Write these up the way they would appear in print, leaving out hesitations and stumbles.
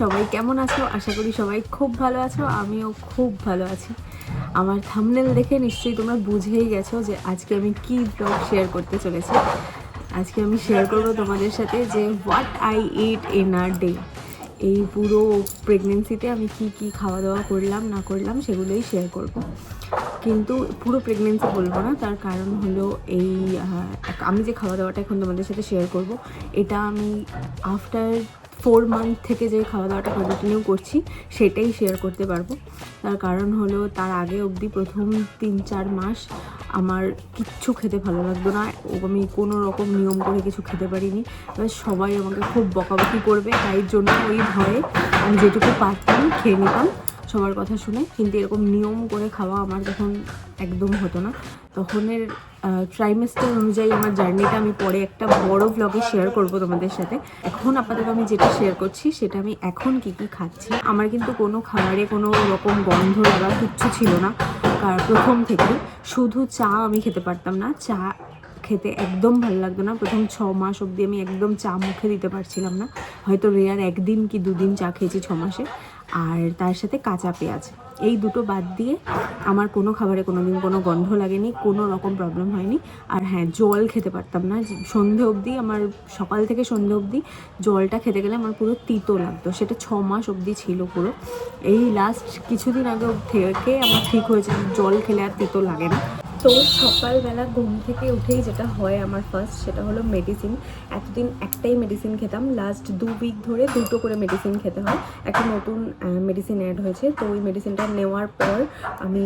সবাই কেমন আছো? আশা করি সবাই খুব ভালো আছো, আমিও খুব ভালো আছি। আমার থাম্বনেল দেখে নিশ্চয়ই তোমরা বুঝেই গেছো যে আজকে আমি কি ব্লগ শেয়ার করতে চলেছি। আজকে আমি শেয়ার করবো তোমাদের সাথে যে what I it in a day. এই পুরো প্রেগনেন্সিতে আমি কি কি খাওয়া দাওয়া করলাম না করলাম সেগুলোই শেয়ার করব। কিন্তু পুরো প্রেগনেন্সি বলবো না, তার কারণ হলো এই আমি যে খাওয়া দাওয়াটা এখন তোমাদের সাথে শেয়ার করব, এটা আমি আফটার 4 মান্থ থেকে যে খাওয়া দাওয়াটা কন্টিনিউ করছি সেটাই শেয়ার করতে পারবো। তার কারণ হলো তার আগে অবধি প্রথম 3-4 মাস আমার কিচ্ছু খেতে ভালো লাগতো না, আমি কোনো রকম নিয়ম করে কিছু খেতে পারিনি। এবার সবাই আমাকে খুব বকাবকি করবে, তাই জন্য ওই ভয়ে আমি যেটুকু পারতাম খেয়ে নিতাম সবার কথা শুনে। কিন্তু এরকম নিয়ম করে খাওয়া আমার তখন একদম হতো না। তখনের ট্রাইমেস্টার অনুযায়ী আমার জার্নিটা আমি পরে একটা বড় ব্লগে শেয়ার করব তোমাদের সাথে। এখন আপাতত আমি যেটা শেয়ার করছি সেটা আমি এখন কি কি খাচ্ছি। আমার কিন্তু কোনো খাবারে কোনো রকম গন্ধ লাগা কিচ্ছু ছিল না, কারণ প্রথম থেকে শুধু চা আমি খেতে পারতাম না, চা খেতে একদম ভালো লাগতো না। প্রথম 6 মাস অবধি আমি একদম চা মুখে দিতে পারছিলাম না, হয়তো রেয়ার 1 দিন কি 2 দিন চা খেয়েছি 6 মাসে। আর তার সাথে কাঁচা পেঁয়াজ, এই দুটো বাদ দিয়ে আমার কোনো খাবারে কোনো দিন কোনো গন্ধ লাগেনি, কোনো রকম প্রবলেম হয়নি। আর হ্যাঁ, জল খেতে পারতাম না সন্ধে অবধি। আমার সকাল থেকে সন্ধে অবধি জলটা খেতে গেলে আমার পুরো তিতো লাগতো, সেটা 6 মাস অবধি ছিল পুরো। এই লাস্ট কিছুদিন আগে থেকে আমার ঠিক হয়েছে জল খেলে আর তিতো লাগে না। তো সকালবেলা ঘুম থেকে উঠেই যেটা হয় আমার ফার্স্ট, সেটা হলো মেডিসিন। এতদিন একটাই মেডিসিন খেতাম, লাস্ট 2 উইক ধরে 2টো করে মেডিসিন খেতে হয়। একটা নতুন মেডিসিন অ্যাড হয়েছে, তো ওই মেডিসিনটা নেওয়ার পর আমি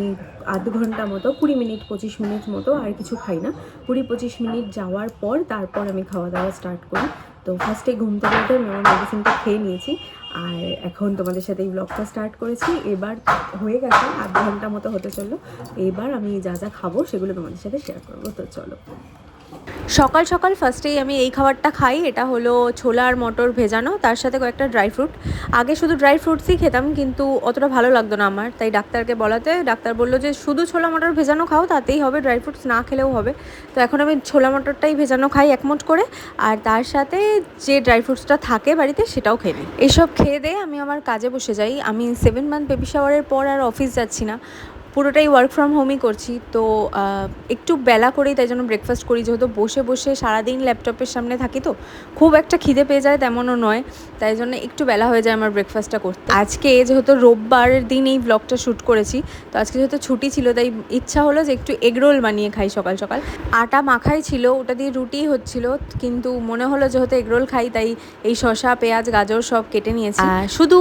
আধ ঘন্টা মতো 20 মিনিট 25 মিনিট মতো আর কিছু খাই না। 20-25 মিনিট যাওয়ার পর তারপর আমি খাওয়া দাওয়া স্টার্ট করি। তো ফার্স্টে ঘুম থেকে উঠে আমি আমার মেডিসিনটা খেয়ে নিয়েছি, আর এখন তোমাদের সাথে এই ব্লগটা স্টার্ট করেছি। এবার হয়ে গেছে আধ ঘন্টা মতো হতে চললো। এবার আমি যা যা খাবো সেগুলো তোমাদের সাথে শেয়ার করবো, তো চলো। সকাল সকাল ফার্স্টেই আমি এই খাবারটা খাই, এটা হলো ছোলা আর মটর ভেজানো, তার সাথে কয়েকটা ড্রাই ফ্রুট। আগে শুধু ড্রাই ফ্রুটসই খেতাম, কিন্তু অতটা ভালো লাগতো না আমার, তাই ডাক্তারকে বলাতে ডাক্তার বললো যে শুধু ছোলা মটর ভেজানো খাও, তাতেই হবে, ড্রাই ফ্রুটস না খেলেও হবে। তো এখন আমি ছোলা মটরটাই ভেজানো খাই 1 মুঠ করে, আর তার সাথে যে ড্রাই ফ্রুটসটা থাকে বাড়িতে সেটাও খেয়ে নিই। এসব খেয়ে দিয়ে আমি আমার কাজে বসে যাই। আমি 7 মান্থ বেবি শাওয়ারের পর আর অফিস যাচ্ছি না, পুরোটাই ওয়ার্ক ফ্রম হোমই করছি। তো একটু বেলা করেই তাই জন্য ব্রেকফাস্ট করি, যেহেতু বসে বসে সারাদিন ল্যাপটপের সামনে থাকি, তো খুব একটা খিদে পেয়ে যায় তেমনও নয়, তাই জন্য একটু বেলা হয়ে যায় আমার ব্রেকফাস্টটা করতে। আজকে যেহেতু রোববারের দিন এই ব্লগটা শ্যুট করেছি, তো আজকে যেহেতু ছুটি ছিল, তাই ইচ্ছা হলো যে একটু এগরোল বানিয়ে খাই সকাল সকাল। আটা মাখাই ছিল, ওটা দিয়ে রুটি হচ্ছিল, কিন্তু মনে হলো যেহেতু এগরোল খাই, তাই এই শসা পেঁয়াজ গাজর সব কেটে নিয়েছি। শুধু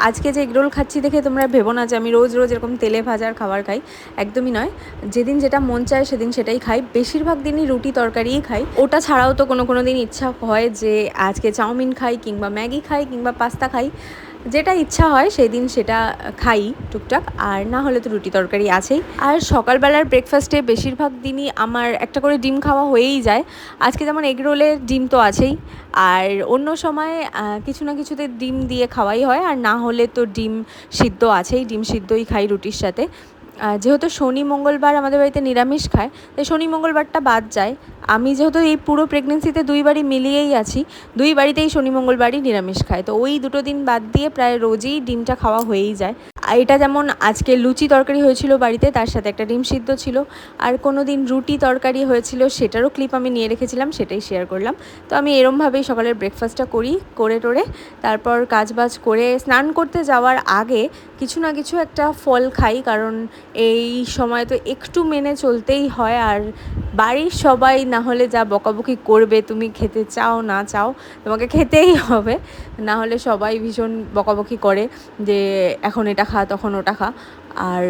আজকে যে এগরোল খাচ্ছি দেখে তোমরা ভেবো না যে আমি রোজ রোজ এরকম তেলে ভাজার খাবার খাই, একদমই নয়। যেদিন যেটা মন চায় সেদিন সেটাই খাই, বেশিরভাগ দিনই রুটি তরকারিই খাই। ওটা ছাড়াও তো কোনো দিন ইচ্ছা হয় যে আজকে চাউমিন খাই, কিংবা ম্যাগি খাই, কিংবা পাস্তা খাই, যেটা ইচ্ছা হয় সেই দিন সেটা খাই টুকটাক, আর না হলে তো রুটি তরকারি আছেই। আর সকালবেলার ব্রেকফাস্টে বেশিরভাগ দিনই আমার একটা করে ডিম খাওয়া হয়েই যায়। আজকে যেমন এগরোলের ডিম তো আছেই, আর অন্য সময় কিছু না কিছুতে ডিম দিয়ে খাওয়াই হয়, আর না হলে তো ডিম সিদ্ধ আছেই, ডিম সিদ্ধই খাই রুটির সাথে। যেহেতু শনি মঙ্গলবার আমাদের বাড়িতে নিরামিষ খায়, তাই শনি মঙ্গলবারটা বাদ যায়। আমি যেহেতু এই পুরো প্রেগনেন্সিতে 2 বারই মিলিয়েই আছি, 2 বাড়িতেই শনি মঙ্গলবারই নিরামিষ খায়, তো ওই 2টো দিন বাদ দিয়ে প্রায় রোজই ডিমটা খাওয়া হয়েই যায়। এটা যেমন আজকে লুচি তরকারি হয়েছিল বাড়িতে, তার সাথে একটা ডিম সিদ্ধ ছিল, আর কোনো দিন রুটি তরকারি হয়েছিল, সেটারও ক্লিপ আমি নিয়ে রেখেছিলাম, সেটাই শেয়ার করলাম। তো আমি এরমভাবেই সকালের ব্রেকফাস্টটা করি, করে টোরে তারপর কাজবাজ করে স্নান করতে যাওয়ার আগে কিছু না কিছু একটা ফল খাই, কারণ এই সময় তো একটু মেনে চলতেই হয়। আর বাড়ির সবাই না হলে যা বকাবকি করবে, তুমি খেতে চাও না চাও তোমাকে খেতেই হবে, না হলে সবাই ভীষণ বকাবকি করে যে এখন এটা খা তখন ওটা খা। আর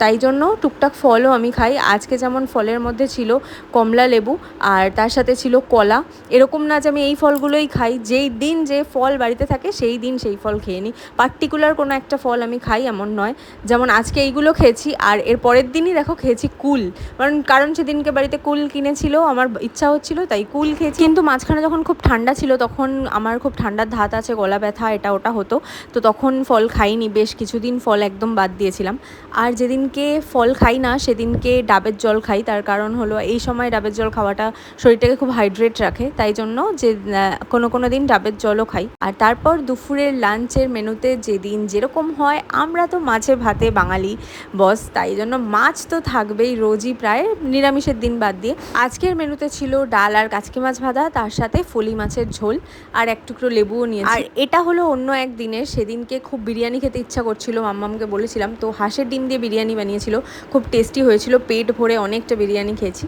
তাই জন্য টুকটাক ফলও আমি খাই। আজকে যেমন ফলের মধ্যে ছিল কমলা লেবু, আর তার সাথে ছিল কলা। এরকম না যে আমি এই ফলগুলোই খাই, যেই দিন যে ফল বাড়িতে থাকে সেই দিন সেই ফল খেয়ে নিই, পার্টিকুলার কোনো একটা ফল আমি খাই এমন নয়। যেমন আজকে এইগুলো খেয়েছি, আর এর পরের দিনই দেখো খেয়েছি কুল, কারণ সেদিনকে বাড়িতে কুল কিনেছিল, আমার ইচ্ছা হচ্ছিল তাই কুল খেয়েছি। কিন্তু মাঝখানে যখন খুব ঠান্ডা ছিল, তখন আমার খুব ঠান্ডার ধাত আছে, গলা ব্যথা এটা ওটা হতো, তো তখন ফল খাইনি, বেশ কিছুদিন ফল একদম বাদ দিয়েছিলাম। আর যেদিনকে ফল খাই না সেদিনকে ডাবের জল খাই। তার কারণ হলো এই সময় ডাবের জল খাওয়াটা শরীরটাকে খুব হাইড্রেট রাখে, তাই জন্য যে কোনো দিন ডাবের জলও খাই। আর তারপর দুপুরের লাঞ্চের মেনুতে যেদিন যেরকম হয়, আমরা তো মাছে ভাতে বাঙালি বস, তাই জন্য মাছ তো থাকবেই রোজই, প্রায় নিরামিষের দিন বাদ দিয়ে। আজকের মেনুতে ছিল ডাল আর কাচকি মাছ ভাজা, তার সাথে ফলি মাছের ঝোল আর এক টুকরো লেবুও নিয়েছি। আর এটা হলো অন্য এক দিনের, সেদিনকে খুব বিরিয়ানি খেতে ইচ্ছা করছিল, মাম্মামকে বলেছিলাম, তো হাঁসের ডিম দিয়ে বিরিয়ানি বানিয়েছিল, খুব টেস্টি হয়েছিল, পেট ভরে অনেকটা বিরিয়ানি খেয়েছি।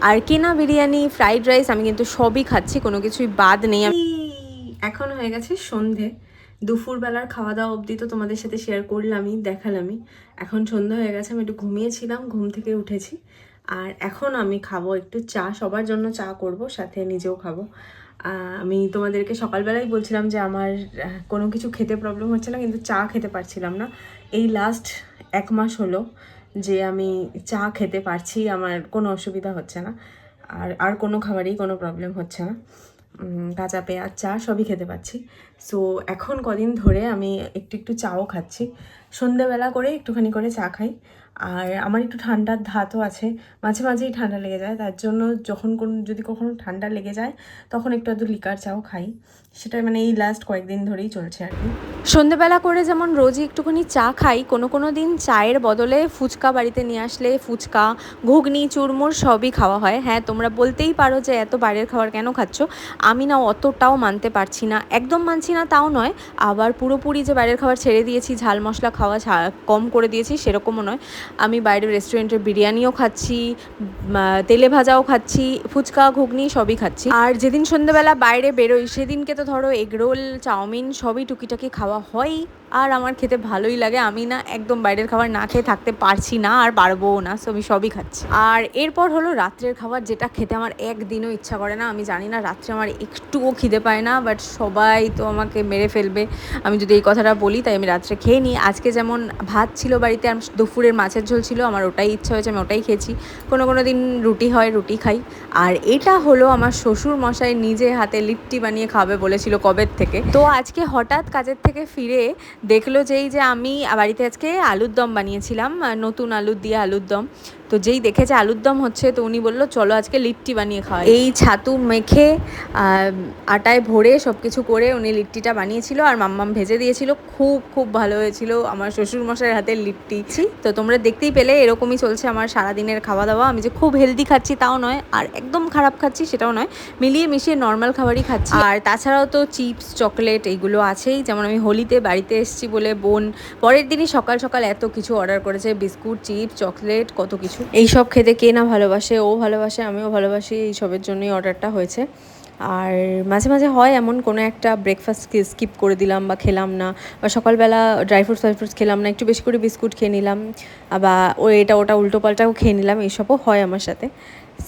আর কেনা বিরিয়ানি, ফ্রাইড রাইস, আমি কিন্তু সবই খাচ্ছি, কোনো কিছুই বাদ নেই। এখন হয়ে গেছে সন্ধে, দুপুরবেলার খাওয়া দাওয়া অবধি তো তোমাদের সাথে শেয়ার করলামই, দেখালামই। এখন সন্ধ্যা হয়ে গেছে, আমি একটু ঘুমিয়েছিলাম, ঘুম থেকে উঠেছি। আর এখন আমি খাবো একটু চা, সবার জন্য চা করব, সাথে নিজেও খাবো। আমি তোমাদেরকে সকালবেলাই বলছিলাম যে আমার কোনো কিছু খেতে প্রবলেম হচ্ছে না, কিন্তু চা খেতে পারছিলাম না। এই লাস্ট 1 মাস হলো যে আমি চা খেতে পারছি, আমার কোনো অসুবিধা হচ্ছে না, আর কোনো খাবারেই কোনো প্রবলেম হচ্ছে না। কাঁচা পেঁয়াজ, চা সবই খেতে পাচ্ছি। সো এখন কদিন ধরে আমি একটু চাও খাচ্ছি, সন্ধ্যেবেলা করে একটুখানি করে চা খাই। আর আমার একটু ঠান্ডার ধাতও আছে, মাঝে মাঝেই ঠান্ডা লেগে যায়, তার জন্য যদি কখনো ঠান্ডা লেগে যায় তখন একটু লিকার চাও খাই। সেটা মানে এই লাস্ট কয়েকদিন ধরেই চলছে আর কি। সন্ধ্যেবেলা করে যেমন রোজই একটুখানি চা খাই, কোনো দিন চায়ের বদলে ফুচকা বাড়িতে নিয়ে আসলে ফুচকা, ঘুগনি, চুরমুর সবই খাওয়া হয়। হ্যাঁ, তোমরা বলতেই পারো যে এত বাইরের খাবার কেন খাচ্ছ, আমি না অতটাও মানতে পারছি না, একদম মানছি না তাও নয়, আবার পুরোপুরি যে বাইরের খাবার ছেড়ে দিয়েছি, ঝাল মশলা খাওয়া কম করে দিয়েছি সেরকমও নয়। আমি বাইরের রেস্টুরেন্টের বিরিয়ানিও খাচ্ছি, তেলে ভাজাও খাচ্ছি, ফুচকা, ঘুগনি সবই খাচ্ছি। আর যেদিন সন্ধ্যেবেলা বাইরে বেরোই সেদিনকে তো ধরো এগরোল, চাউমিন সবই টুকিটাকি খাওয়া হয়, আর আমার খেতে ভালোই লাগে। আমি না একদম বাইরের খাবার না খেয়ে থাকতে পারছি না, আর পারবোও না, সো আমি সবই খাচ্ছি। আর এরপর হলো রাত্রের খাবার, যেটা খেতে আমার একদিনও ইচ্ছা করে না। আমি জানি না, রাত্রে আমার একটুও খিদে পায় না, বাট সবাই তো আমাকে মেরে ফেলবে আমি যদি এই কথাটা বলি, তাই আমি রাত্রে খেয়ে নিই। আজকে যেমন ভাত ছিল বাড়িতে, আর দুপুরের মাছের ঝোল ছিল, আমার ওটাই ইচ্ছা হয়েছে, আমি ওটাই খেয়েছি। কোনো দিন রুটি হয়, রুটি খাই। আর এটা হলো আমার শ্বশুর মশাই নিজে হাতে লিট্টি বানিয়ে খাবে বলেছিল কবের থেকে। তো আজকে হঠাৎ কাজের থেকে ফিরে দেখলো যেই যে আমি বাড়িতে আজকে আলুর দম বানিয়েছিলাম, নতুন আলুর দিয়ে আলুর দম। তো যেই দেখেছে আলুর দম হচ্ছে, তো উনি বললো চলো আজকে লিট্টি বানিয়ে খাওয়াই। এই ছাতু মেখে আটায় ভরে সব কিছু করে উনি লিট্টিটা বানিয়েছিল, আর মাম্মাম ভেজে দিয়েছিল, খুব ভালো হয়েছিল আমার শ্বশুরমশাইয়ের হাতের লিট্টি। তো তোমরা দেখতেই পেলে এরকমই চলছে আমার সারাদিনের খাওয়া দাওয়া। আমি যে খুব হেলদি খাচ্ছি তাও নয়, আর একদম খারাপ খাচ্ছি সেটাও নয়, মিলিয়ে মিশিয়ে নর্মাল খাবারই খাচ্ছি। আর তাছাড়াও তো চিপস, চকলেট এইগুলো আছেই। যেমন আমি হোলিতে বাড়িতে এসেছি বলে বোন পরের দিনই সকাল সকাল এত কিছু অর্ডার করেছে, বিস্কুট, চিপস, চকলেট, কত কিছু। এইসব খেতে কে না ভালোবাসে, ও ভালোবাসে, আমিও ভালোবাসি, এইসবের জন্যই অর্ডারটা হয়েছে। আর মাঝে মাঝে হয় এমন, কোনো একটা ব্রেকফাস্ট স্কিপ করে দিলাম বা খেলাম না, বা সকালবেলা ড্রাই ফ্রুটস খেলাম না, একটু বেশি করে বিস্কুট খেয়ে নিলাম, বা এটা ওটা উল্টোপাল্টাও খেয়ে নিলাম, এইসবও হয় আমার সাথে।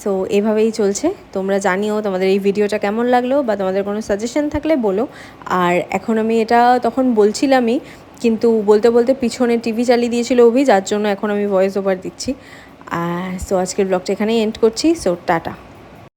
সো এভাবেই চলছে। তোমরা জানিও তোমাদের এই ভিডিওটা কেমন লাগলো, বা তোমাদের কোনো সাজেশন থাকলে বলো। আর এখন আমি এটা তখন বলছিলামই, কিন্তু বলতে বলতে পিছনে টিভি চালিয়ে দিয়েছিল অভি, যার জন্য এখন আমি ভয়েস ওভার দিচ্ছি। সো আজকের ব্লগটা এখানেই এন্ড করছি। So tata.